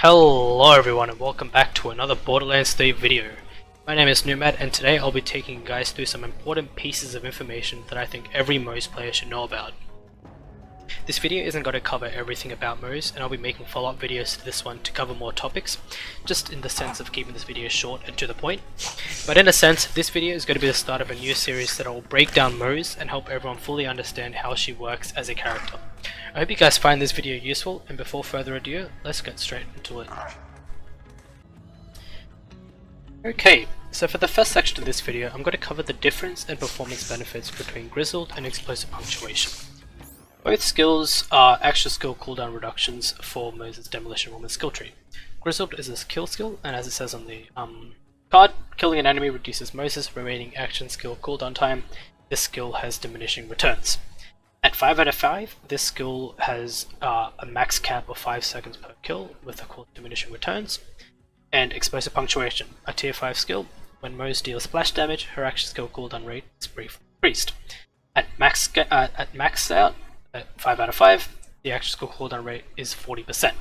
Hello everyone and welcome back to another Borderlands 3 video. My name is Nootmad and today I'll be taking you guys through some important pieces of information that I think every Moze player should know about. This video isn't going to cover everything about Moze, and I'll be making follow-up videos to this one to cover more topics, just in the sense of keeping this video short and to the point. But in a sense, this video is going to be the start of a new series that I will break down Moze and help everyone fully understand how she works as a character. I hope you guys find this video useful, and before further ado, let's get straight into it. Okay, so for the first section of this video, I'm going to cover the difference and performance benefits between Grizzled and Explosive Punctuation. Both skills are extra skill cooldown reductions for Moze's Demolition Woman skill tree. Grizzled is a kill skill, and as it says on the card, killing an enemy reduces Moze's remaining action skill cooldown time. This skill has diminishing returns. At 5 out of 5, this skill has a max cap of 5 seconds per kill with equal diminishing returns. And Explosive Punctuation, a tier 5 skill. When Moze deals splash damage, her action skill cooldown rate is briefly increased. At max out, at 5 out of 5, the action skill cooldown rate is 40%.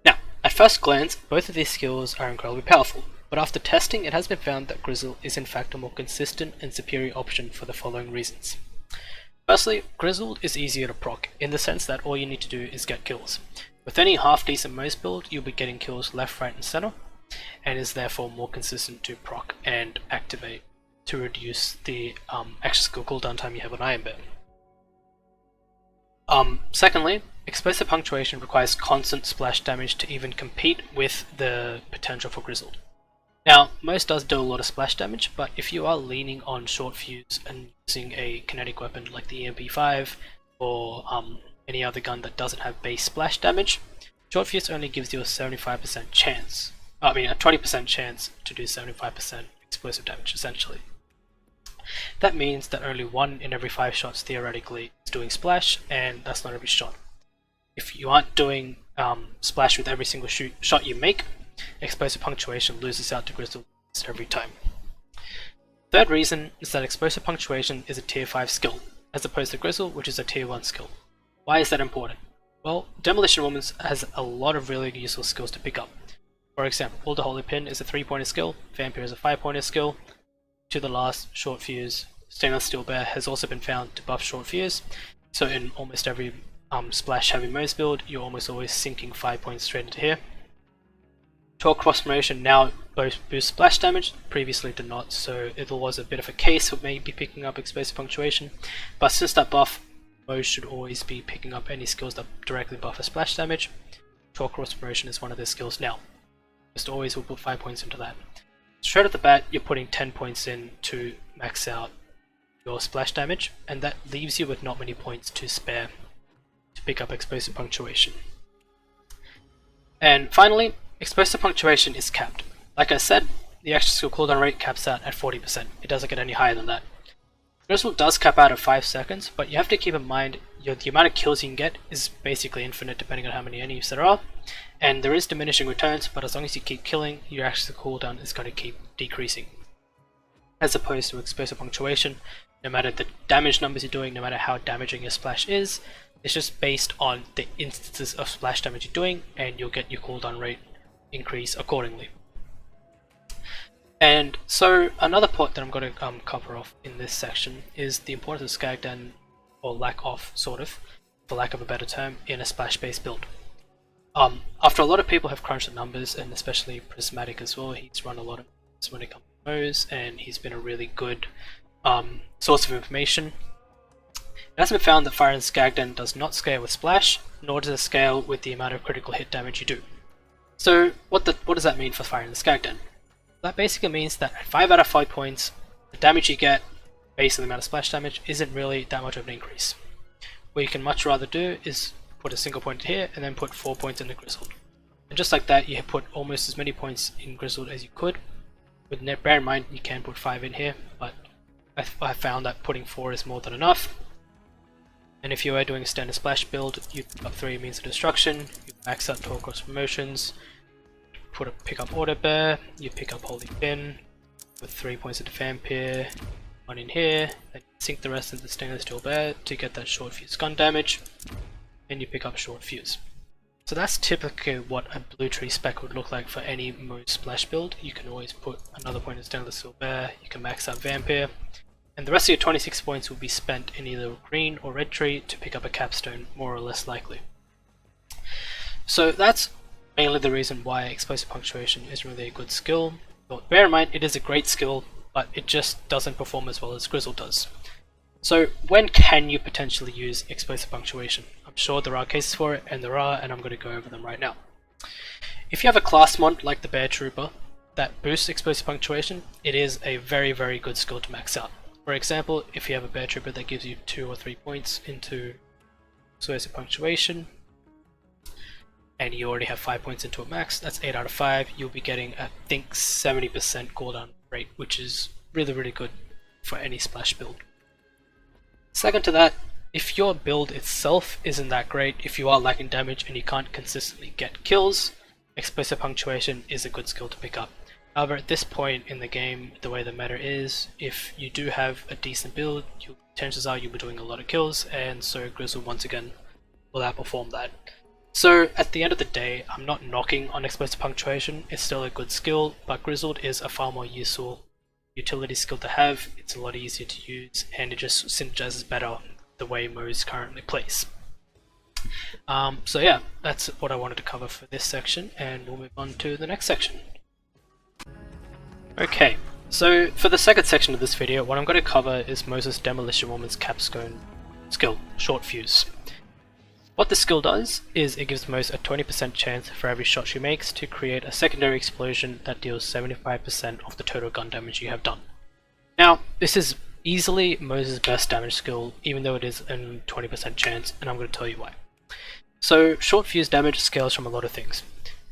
Now, at first glance, both of these skills are incredibly powerful, but after testing it has been found that Grizzled is in fact a more consistent and superior option for the following reasons. Firstly, Grizzled is easier to proc, in the sense that all you need to do is get kills. With any half decent Moze build, you'll be getting kills left, right and center, and is therefore more consistent to proc and activate to reduce the action skill cooldown time you have on Iron Bear. Secondly, Explosive Punctuation requires constant splash damage to even compete with the potential for Grizzled. Now, Moze does do a lot of splash damage, but if you are leaning on short fuse and using a kinetic weapon like the EMP5 or any other gun that doesn't have base splash damage, short fuse only gives you a 75% chance. I mean, a 20% chance to do 75% explosive damage, essentially. That means that only 1 in every 5 shots theoretically is doing splash, and that's not every shot. If you aren't doing splash with every single shot you make, Explosive Punctuation loses out to Grizzled every time. Third reason is that Explosive Punctuation is a tier 5 skill, as opposed to Grizzled, which is a tier 1 skill. Why is that important? Well, Demolition Woman has a lot of really useful skills to pick up. For example, Hold the Holy Pin is a 3-pointer skill, Vampire is a 5-pointer skill, To the Last, Short Fuse, Stainless Steel Bear has also been found to buff Short Fuse, so in almost every splash heavy Moze build, you're almost always sinking 5 points straight into here. Torque Cross Promotion now both boosts splash damage, previously did not, so it was a bit of a case of maybe picking up Explosive Punctuation, but since that buff, Moze should always be picking up any skills that directly buff a splash damage. Torque Cross Promotion is one of their skills now. Just always will put 5 points into that. Straight at the bat, you're putting 10 points in to max out your splash damage, and that leaves you with not many points to spare to pick up Explosive Punctuation. And finally, Explosive Punctuation is capped. Like I said, the action skill cooldown rate caps out at 40%. It doesn't get any higher than that. Grizzled does cap out at 5 seconds, but you have to keep in mind the amount of kills you can get is basically infinite depending on how many enemies there are, and there is diminishing returns, but as long as you keep killing, your action cooldown is going to keep decreasing. As opposed to Explosive Punctuation, no matter the damage numbers you're doing, no matter how damaging your splash is, it's just based on the instances of splash damage you're doing, and you'll get your cooldown rate increase accordingly. And so another point that I'm going to cover off in this section is the importance of Skagdan, or lack of, sort of, for lack of a better term, in a splash based build. After a lot of people have crunched the numbers, and especially Prismatic as well, he's run a lot of numbers when it comes to Moze, and he's been a really good source of information. It has been found that Fire and Skagdan does not scale with splash, nor does it scale with the amount of critical hit damage you do. So what does that mean for Fire and Skagdan? That basically means that at 5 out of 5 points, the damage you get based on the amount of splash damage isn't really that much of an increase. What you can much rather do is put a single point here and then put 4 points into Grizzled. And just like that, you put almost as many points in Grizzled as you could. Bear in mind, you can put 5 in here, but I found that putting 4 is more than enough. And if you are doing a standard splash build, you pick up 3 means of destruction, you max out Torque Cross Promotions, pick up Auto Bear, you pick up Holy Pin, with 3 points into Vampire, 1 in here, then sink the rest into the Stainless Steel Bear to get that short fuse gun damage, and you pick up short fuse. So So that's typically what a blue tree spec would look like for any Moze splash build. You can always put another point in Stainless Steel Bear, you can max out Vampire, and the rest of your 26 points will be spent in either green or red tree to pick up a capstone, more or less likely. So that's mainly the reason why Explosive Punctuation is really a good skill. But bear in mind, it is a great skill, but it just doesn't perform as well as Grizzled does. So when can you potentially use Explosive Punctuation? I'm sure there are cases for it, and there are, and I'm going to go over them right now. If you have a class mod like the Bear Trooper that boosts Explosive Punctuation, it is a very, very good skill to max out. For example, if you have a Bear Trooper that gives you 2 or 3 points into Explosive Punctuation, and you already have 5 points into a max, that's 8 out of 5, you'll be getting, I think, 70% cooldown rate, which is really, really good for any splash build. Second to that, if your build itself isn't that great, if you are lacking damage and you can't consistently get kills, Explosive Punctuation is a good skill to pick up. However, at this point in the game, the way the meta is, if you do have a decent build, chances are you'll be doing a lot of kills, and so Grizzled once again will outperform that. So at the end of the day, I'm not knocking on Explosive Punctuation, it's still a good skill, but Grizzled is a far more useful utility skill to have, it's a lot easier to use, and it just synergizes better the way Moze currently plays. So yeah, that's what I wanted to cover for this section, and we'll move on to the next section. Okay, so for the second section of this video, what I'm going to cover is Moze's Demolition Woman's capstone skill, Short Fuse. What this skill does is it gives Moze a 20% chance for every shot she makes to create a secondary explosion that deals 75% of the total gun damage you have done. Now, this is easily Moze's best damage skill, even though it is a 20% chance, and I'm going to tell you why. So, Short Fuse damage scales from a lot of things.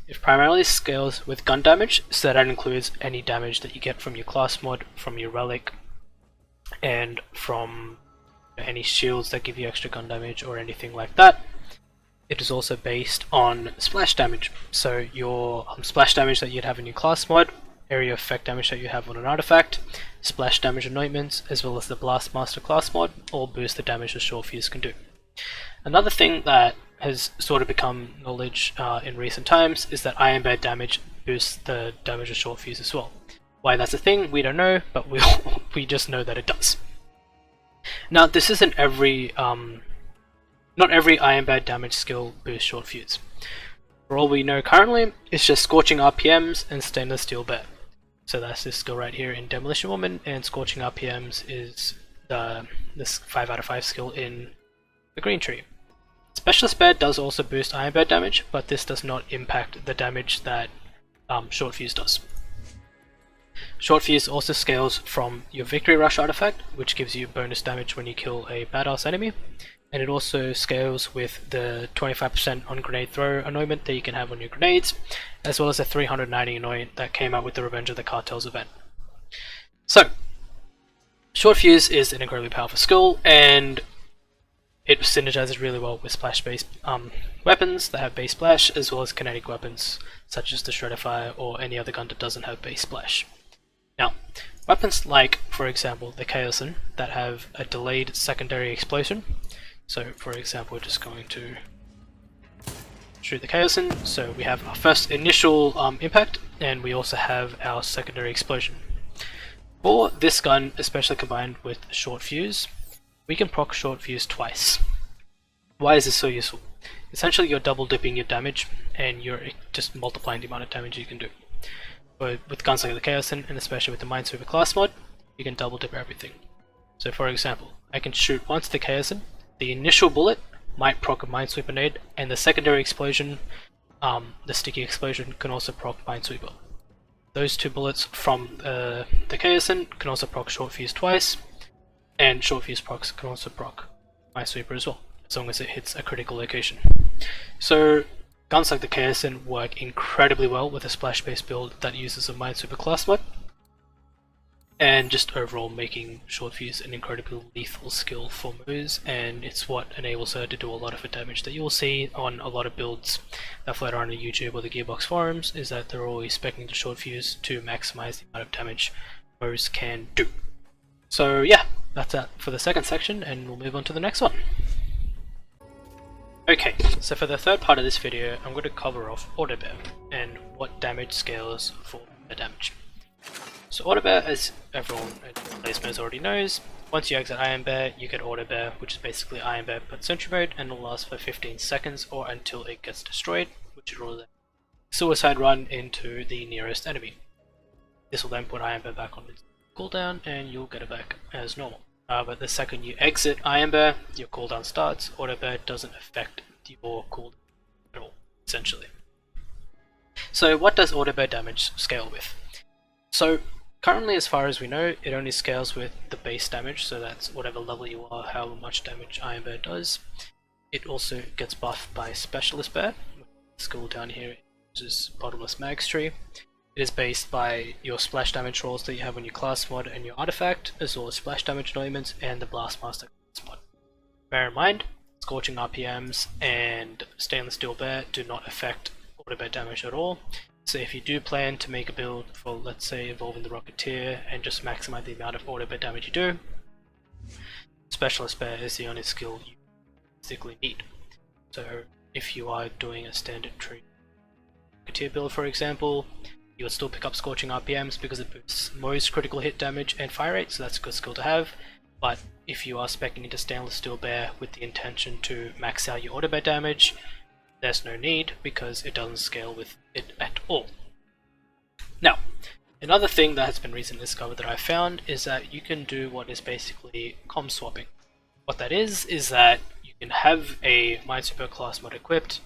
It primarily scales with gun damage, so that includes any damage that you get from your class mod, from your relic, and from any shields that give you extra gun damage or anything like that. It is also based on splash damage, so your splash damage that you'd have in your class mod, area effect damage that you have on an artifact, splash damage anointments, as well as the Blast Master class mod, all boost the damage that Short Fuse can do. Another thing that has sort of become knowledge in recent times is that Iron Bear damage boosts the damage of Short Fuse as well. Why that's a thing, we don't know, but we just know that it does. Now, this isn't every, not every Iron Bear damage skill boosts Short Fuse. For all we know currently, it's just Scorching RPMs and Stainless Steel Bear. So that's this skill right here in Demolition Woman, and Scorching RPMs is this 5 out of 5 skill in the Green Tree. Specialist Bear does also boost Iron Bear damage, but this does not impact the damage that Short Fuse does. Short Fuse also scales from your Victory Rush artifact, which gives you bonus damage when you kill a badass enemy, and it also scales with the 25% on grenade throw anointment that you can have on your grenades, as well as a 390 anoint that came out with the Revenge of the Cartels event. So, Short Fuse is an incredibly powerful skill, and it synergizes really well with splash-based weapons that have base splash, as well as kinetic weapons such as the Shredder Fire or any other gun that doesn't have base splash. Now, weapons like, for example, the Chaosin that have a delayed secondary explosion. So, for example, we're just going to shoot the Chaosin. So we have our first initial impact, and we also have our secondary explosion. For this gun, especially combined with Short Fuse, we can proc Short Fuse twice. Why is this so useful? Essentially, you're double dipping your damage, and you're just multiplying the amount of damage you can do. But with guns like the Chaosin, and especially with the Minesweeper class mod, you can double dip everything. So for example, I can shoot once the Chaosin, the initial bullet might proc a Minesweeper nade, and the secondary explosion, the sticky explosion, can also proc Minesweeper. Those two bullets from the Chaosin can also proc Short Fuse twice, and Short Fuse procs can also proc Minesweeper as well, as long as it hits a critical location. So guns like the Chaosin work incredibly well with a splash-based build that uses a Minesweeper class mod, and just overall making Short Fuse an incredibly lethal skill for Moze, and it's what enables her to do a lot of the damage that you'll see on a lot of builds that float around on YouTube or the Gearbox forums, is that they're always speccing the Short Fuse to maximize the amount of damage Moze can do. So yeah, that's that for the second section, and we'll move on to the next one. Okay, so for the third part of this video, I'm going to cover off Auto Bear and what damage scales for the damage. So Auto Bear, as everyone at Placemos already knows, once you exit Iron Bear, you get Auto Bear, which is basically Iron Bear but Sentry Mode, and it'll last for 15 seconds or until it gets destroyed, which will then suicide run into the nearest enemy. This will then put Iron Bear back on its cooldown and you'll get it back as normal. But the second you exit Iron Bear, your cooldown starts. Auto Bear doesn't affect your cooldown at all, essentially. So what does Auto Bear damage scale with? So currently, as far as we know, it only scales with the base damage, so that's whatever level you are, how much damage Iron Bear does. It also gets buffed by Specialist Bear. The skill down here is Bottomless Mags tree. It is based by your splash damage rolls that you have on your class mod and your artifact, as well as splash damage anointments and the Blastmaster class mod. Bear in mind, Scorching RPMs and Stainless Steel Bear do not affect Auto Bear damage at all. So if you do plan to make a build for, let's say, evolving the Rocketeer and just maximize the amount of Auto Bear damage you do, Specialist Bear is the only skill you basically need. So if you are doing a standard tree Rocketeer build, for example, you would still pick up Scorching RPMs because it boosts Moze critical hit damage and fire rate, so that's a good skill to have. But if you are speccing into Stainless Steel Bear with the intention to max out your Auto Bear damage, there's no need because it doesn't scale with it at all. Now, another thing that has been recently discovered that I found is that you can do what is basically comm swapping. What that is that you can have a Minesweeper class mod equipped,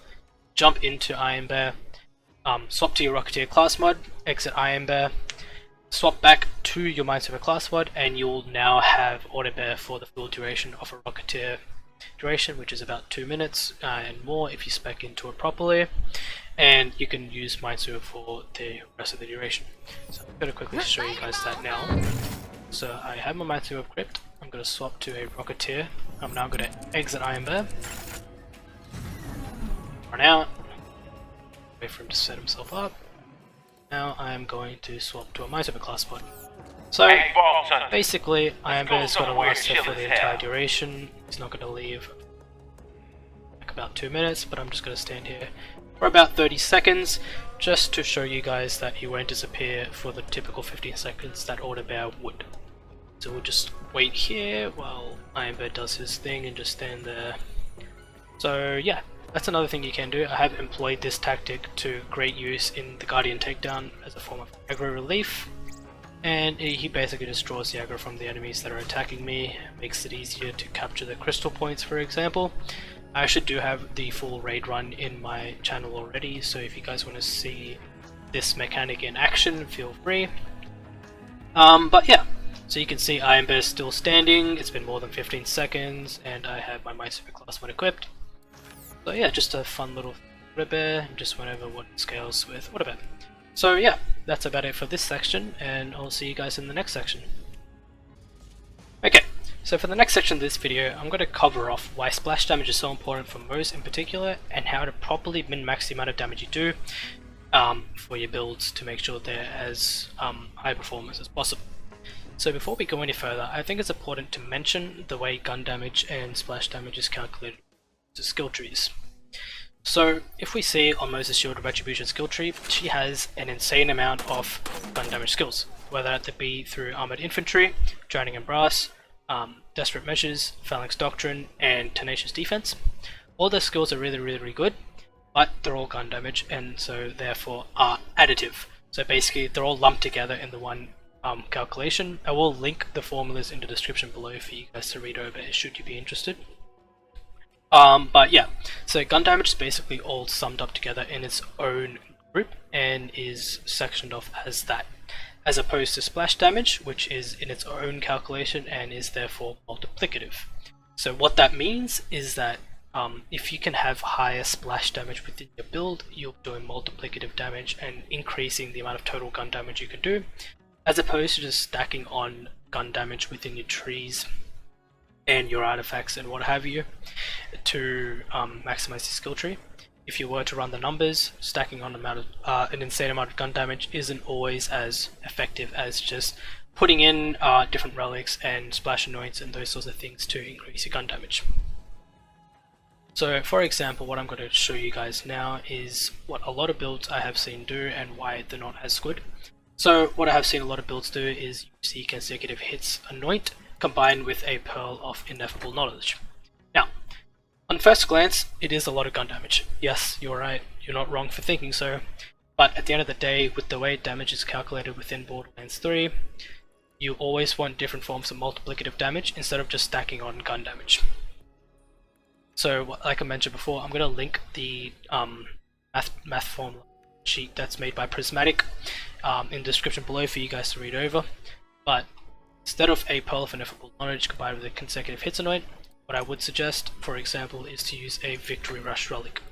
jump into Iron Bear, swap to your Rocketeer class mod, exit Iron Bear, swap back to your Minesweeper class mod, and you'll now have Auto Bear for the full duration of a Rocketeer duration, which is about 2 minutes and more if you spec into it properly, and you can use Minesweeper for the rest of the duration. So I'm going to quickly show you guys that now. So I have my Minesweeper equipped, I'm going to swap to a Rocketeer, I'm now going to exit Iron Bear, run out, wait for him to set himself up. Now I am going to swap to a Minesweeper class mod. So basically, Iron Bear's got to last there for the entire duration. He's not going to leave like about 2 minutes, but I'm just going to stand here for about 30 seconds just to show you guys that he won't disappear for the typical 15 seconds that Auto Bear would. So we'll just wait here while Iron Bear does his thing and just stand there. So yeah, that's another thing you can do. I have employed this tactic to great use in the Guardian Takedown as a form of aggro relief. And he basically destroys the aggro from the enemies that are attacking me, makes it easier to capture the crystal points, for example. I actually do have the full raid run in my channel already, so if you guys want to see this mechanic in action, feel free. But yeah, so you can see Iron Bear is still standing, it's been more than 15 seconds, and I have my Minesweeper class mod equipped. So yeah, just a fun little Auto Bear, just went over what scales with Auto Bear. So yeah, that's about it for this section, and I'll see you guys in the next section. Okay, so for the next section of this video, I'm going to cover off why splash damage is so important for Moze in particular, and how to properly min-max the amount of damage you do for your builds to make sure they're as high performance as possible. So before we go any further, I think it's important to mention the way gun damage and splash damage is calculated to skill trees. So if we see on Moze's Shield of Retribution skill tree, she has an insane amount of gun damage skills, whether that be through Armored Infantry, Drowning in Brass, Desperate Measures, Phalanx Doctrine, and Tenacious Defense. All those skills are really good, but they're all gun damage and so therefore are additive. So basically they're all lumped together in the one calculation. I will link the formulas in the description below for you guys to read over should you be interested. But yeah, so gun damage is basically all summed up together in its own group and is sectioned off as that, as opposed to splash damage, which is in its own calculation and is therefore multiplicative. So what that means is that if you can have higher splash damage within your build, you're doing multiplicative damage and increasing the amount of total gun damage you can do, as opposed to just stacking on gun damage within your trees and your artifacts and what have you to maximize your skill tree. If you were to run the numbers, stacking on an insane amount of gun damage isn't always as effective as just putting in different relics and splash anoints and those sorts of things to increase your gun damage. So for example, what I'm going to show you guys now is what a lot of builds I have seen do and why they're not as good. So what I have seen a lot of builds do is you see consecutive hits anoint combined with a Pearl of Ineffable Knowledge. Now, on first glance, it is a lot of gun damage. Yes, you're right, you're not wrong for thinking so. But at the end of the day, with the way damage is calculated within Borderlands 3, you always want different forms of multiplicative damage instead of just stacking on gun damage. So, like I mentioned before, I'm going to link the math formula sheet that's made by Prismatic in the description below for you guys to read over. But instead of a Pearl of Ineffable Knowledge combined with a consecutive hits anoint, what I would suggest, for example, is to use a Victory Rush relic.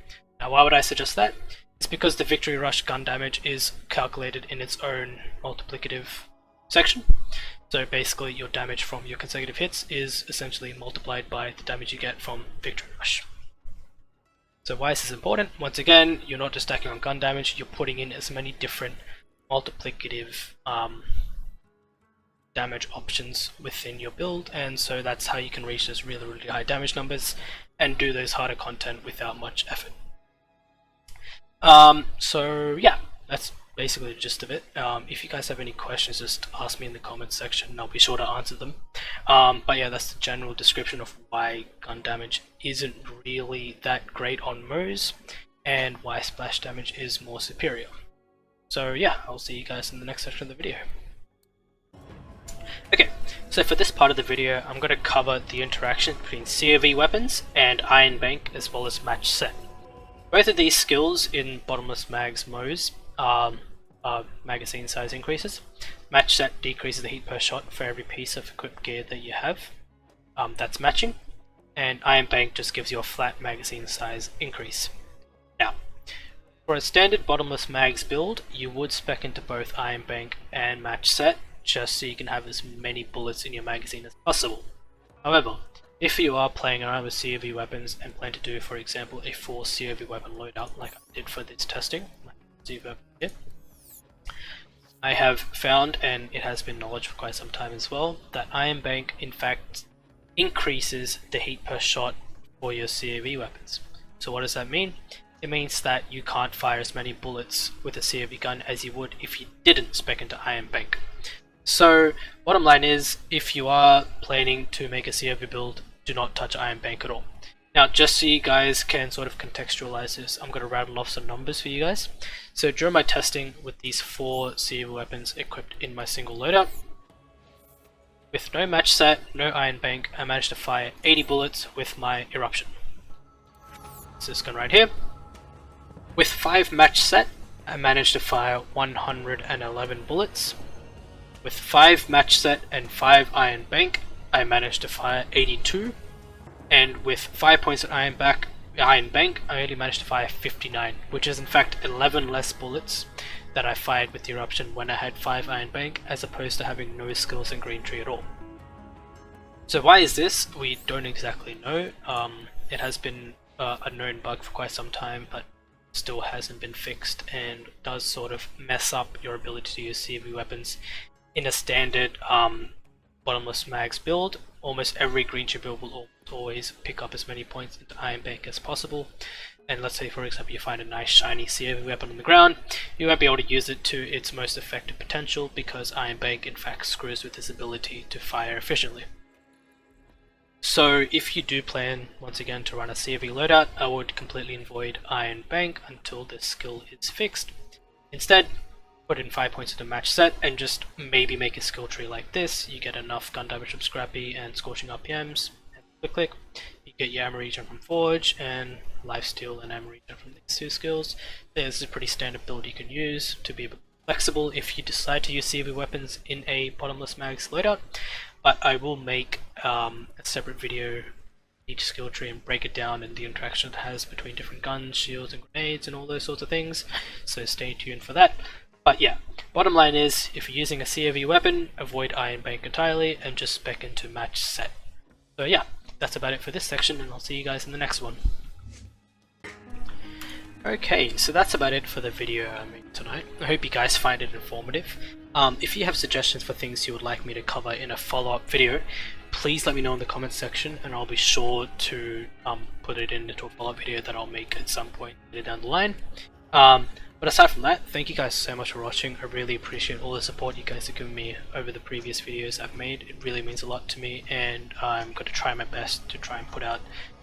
Now, why would I suggest that? It's because the Victory Rush gun damage is calculated in its own multiplicative section. So basically your damage from your consecutive hits is essentially multiplied by the damage you get from Victory Rush. So why is this important? Once again, you're not just stacking on gun damage, you're putting in as many different multiplicative damage options within your build, and so that's how you can reach those really high damage numbers and do those harder content without much effort. So yeah, that's basically the gist of it. If you guys have any questions, just ask me in the comments section and I'll be sure to answer them. But yeah, that's the general description of why gun damage isn't really that great on Moze and why splash damage is more superior. So yeah, I'll see you guys in the next section of the video. Okay, so for this part of the video, I'm going to cover the interaction between COV weapons and Iron Bank as well as Match Set. Both of these skills in Bottomless Mags Moze magazine size increases. Match Set decreases the heat per shot for every piece of equipped gear that you have that's matching, and Iron Bank just gives you a flat magazine size increase. Now, for a standard Bottomless Mags build, you would spec into both Iron Bank and Match Set just so you can have as many bullets in your magazine as possible. However, if you are playing around with COV weapons and plan to do, for example, a full COV weapon loadout like I did for this testing, I have found, and it has been knowledge for quite some time as well, that Iron Bank in fact increases the heat per shot for your COV weapons. So what does that mean? It means that you can't fire as many bullets with a COV gun as you would if you didn't spec into Iron Bank. So bottom line is, if you are planning to make a COV build, do not touch Iron Bank at all. Now, just so you guys can sort of contextualize this, I'm going to rattle off some numbers for you guys. So during my testing with these 4 COV weapons equipped in my single loadout, with no Match Set, no Iron Bank, I managed to fire 80 bullets with my Eruption. It's this gun right here. With 5 Match Set, I managed to fire 111 bullets. With 5 Match Set and 5 Iron Bank, I managed to fire 82. And with 5 points at Iron Bank, I only managed to fire 59, which is in fact 11 less bullets that I fired with the Eruption when I had 5 Iron Bank, as opposed to having no skills in Green Tree at all. So why is this? We don't exactly know. It has been a known bug for quite some time, but still hasn't been fixed and does sort of mess up your ability to use COV weapons in a standard Bottomless Mags build. Almost every Green Tree build will always pick up as many points into Iron Bank as possible. And let's say, for example, you find a nice shiny COV weapon on the ground, you won't be able to use it to its most effective potential because Iron Bank in fact screws with its ability to fire efficiently. So if you do plan, once again, to run a COV loadout, I would completely avoid Iron Bank until this skill is fixed. Instead, put in 5 points into Match Set and just maybe make a skill tree like this. You get enough gun damage from Scrappy and Scorching RPMs, and click, you get your ammo regen from Forge, and Lifesteal and ammo regen from these 2 skills. This is a pretty standard build you can use to be flexible if you decide to use COV weapons in a Bottomless Mags loadout, but I will make a separate video each skill tree and break it down and the interaction it has between different guns, shields and grenades and all those sorts of things, so stay tuned for that. But yeah, bottom line is, if you're using a COV weapon, avoid Iron Bank entirely and just spec into Match Set. So yeah, that's about it for this section, and I'll see you guys in the next one. Okay, so that's about it for the video I made tonight. I hope you guys find it informative. If you have suggestions for things you would like me to cover in a follow-up video, please let me know in the comments section, and I'll be sure to put it into a follow-up video that I'll make at some point later down the line. But aside from that, thank you guys so much for watching. I really appreciate all the support you guys have given me over the previous videos I've made. It really means a lot to me, and I'm going to try my best to try and put out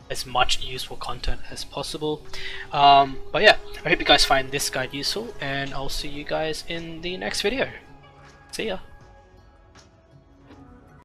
as much useful content as possible. But yeah, I hope you guys find this guide useful, and I'll see you guys in the next video. See ya!